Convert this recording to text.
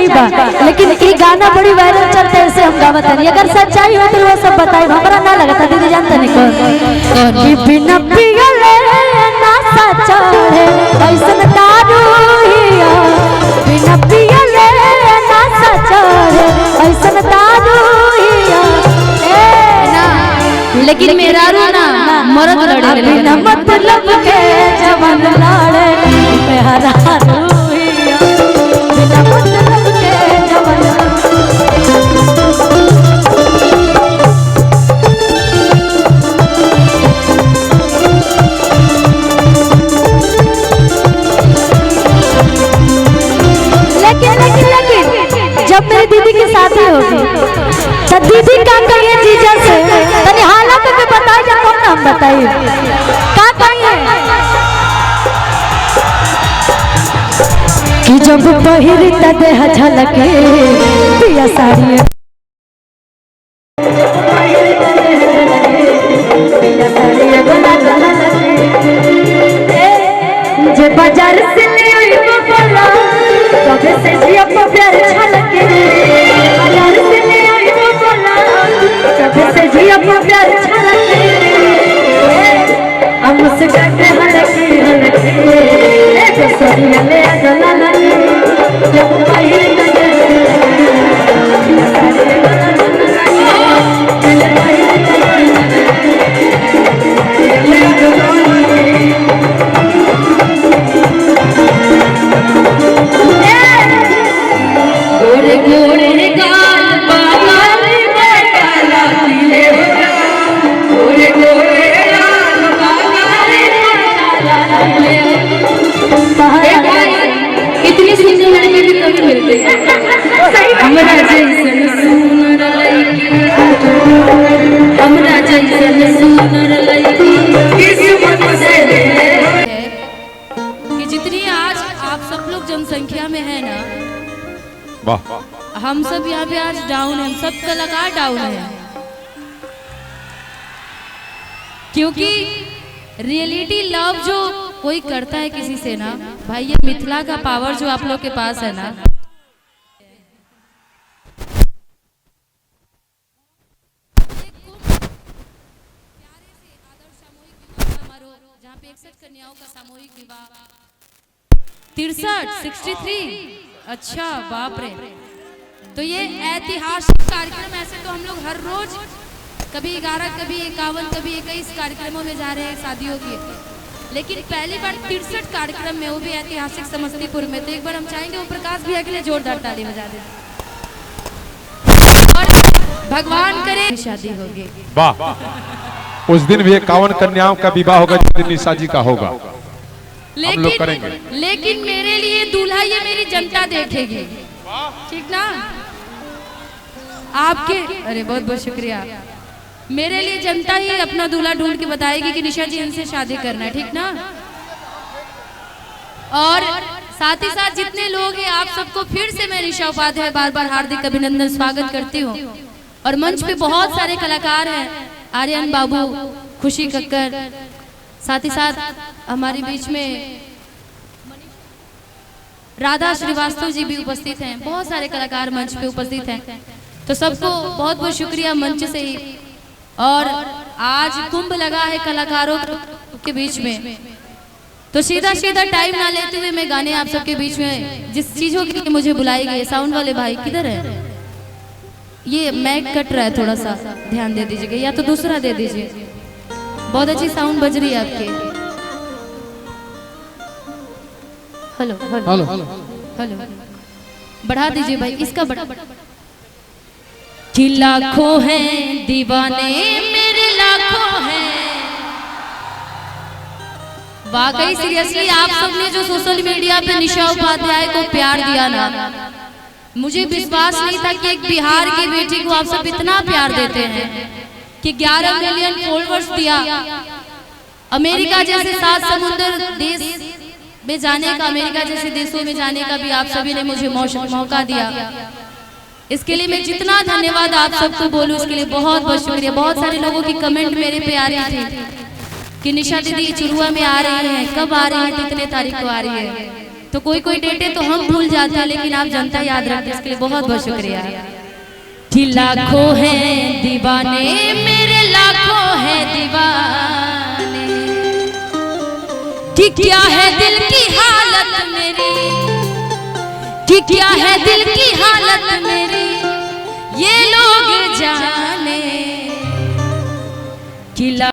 सच्चाई बा, लेकिन ये गाना बड़ी वायरल चलते ऐसे हम गावत नहीं। अगर सच्चाई हो तो वो सब बताई, हमरा ना लगता दीदी जानते नहीं कौन कि बिना पियले ना सच्चा है ऐसन दारू हिया, बिना पियले ना सच्चा है ऐसन दारू हिया। लेकिन मेरा ना मरद लड़े बिना मतलब के जवान लड़े मेरा रूहिया, बिना मतलब के जवान लेकिन जब मेरी दीदी की शादी होगी तो दीदी क्या कहिए जीजा से तनी हालत में बताई जा, कौन नाम बताइए क्या कहिए कि जब पहिरी त देह झलके पिया साड़ी जे बाजार से ले आई बोला कबे से जिया को प्यार झलके, बाजार से ले आई बोला कबे से जिया को प्यार झलके, हम से कहते हलके हलके एक सरिया ले गला लगे जब पहिर लगे जनसंख्या में है ना, हम सब यहाँ पे आज डाउन है, सब कलाकार डाउन है, क्योंकि रियलिटी लव जो कोई करता है किसी से ना भाई, ये मिथिला का पावर जो आप लोग के पास है ना, जहाँ पे 61 कन्याओं का सामूहिक विवाह 63 अच्छा बाप रे। तो ये ऐतिहासिक कार्यक्रम, ऐसे तो हम लोग हर रोज कभी 11 कभी 51 कभी 21 कार्यक्रमों में जा रहे हैं शादियों के, लेकिन पहली बार 63 कार्यक्रम में, वो भी ऐतिहासिक समस्तीपुर में। तो एक बार हम चाहेंगे वो प्रकाश भैया के लिए जोरदार ताली बजा दें और भगवान करे शादी होगी। वाह, उस दिन भी 51 कन्याओं का विवाह होगा जिस दिन निशा जी का होगा, हम लोग करेंगे। लेकिन मेरे लिए दूल्हा ये मेरी जनता देखेगी, ठीक ना? आपके अरे बहुत बहुत शुक्रिया। मेरे लिए जनता ही अपना दूल्हा ढूंढ के बताएगी कि निशा जी इनसे शादी करना है, ठीक ना? और साथ ही साथ जितने लोग हैं आप सबको फिर से मैं निशा उपाध्याय बार बार हार्दिक अभिनंदन स्वागत करती हूँ। और मंच पे बहुत सारे कलाकार हैं, आर्यन बाबू, खुशी कक्कर, साथ ही साथ हमारे बीच में राधा श्रीवास्तव जी भी उपस्थित हैं, बहुत सारे कलाकार मंच पे उपस्थित हैं। तो सबको बहुत बहुत शुक्रिया मंच से ही। और आज कुंभ लगा है कलाकारों के बीच में, तो सीधा सीधा टाइम ना लेते हुए मैं गाने आप सबके बीच में जिस चीजों के लिए मुझे बुलाई गई। साउंड वाले भाई किधर है? ये मैक कट रहा है, थोड़ा सा ध्यान दे दीजिएगा, या तो दूसरा दे दीजिए। बहुत अच्छी साउंड बज रही है आपकी। हेलो हेलो हेलो, बढ़ा दीजिए भाई, इसका बढ़ा। कि लाखों हैं दीवाने मेरे, लाखों हैं। वाकई सीरियसली आप सबने जो सोशल मीडिया पे निशा उपाध्याय को प्यार दिया ना, मुझे विश्वास नहीं था कि एक बिहार की बेटी को आप सब इतना प्यार देते हैं कि 11 मिलियन फॉलोअर्स दिया। अमेरिका जैसे 7 समुद्र देश में जाने का, अमेरिका जैसे देशों में जाने का भी आप सभी ने मुझे मौका दिया। इसके लिए मैं जितना धन्यवाद आप सबको बोलूं, इसके लिए बहुत बहुत शुक्रिया। बहुत सारे लोगों की कमेंट मेरे पे आ रही थी कि निशा दीदी चुरुआ में आ रही है, कब आ रही है, कितने तारीख को आ रही है। तो कोई कोई डेटे तो हम भूल जाते हैं, लेकिन आप जनता याद रखते हैं, इसके लिए बहुत बहुत शुक्रिया। कि लाखों हैं दीवाने मेरे, लाखों हैं दीवाने, कि क्या है दिल की हालत मेरी, कि क्या है दिल की हालत मेरी ये लोग जाने। कि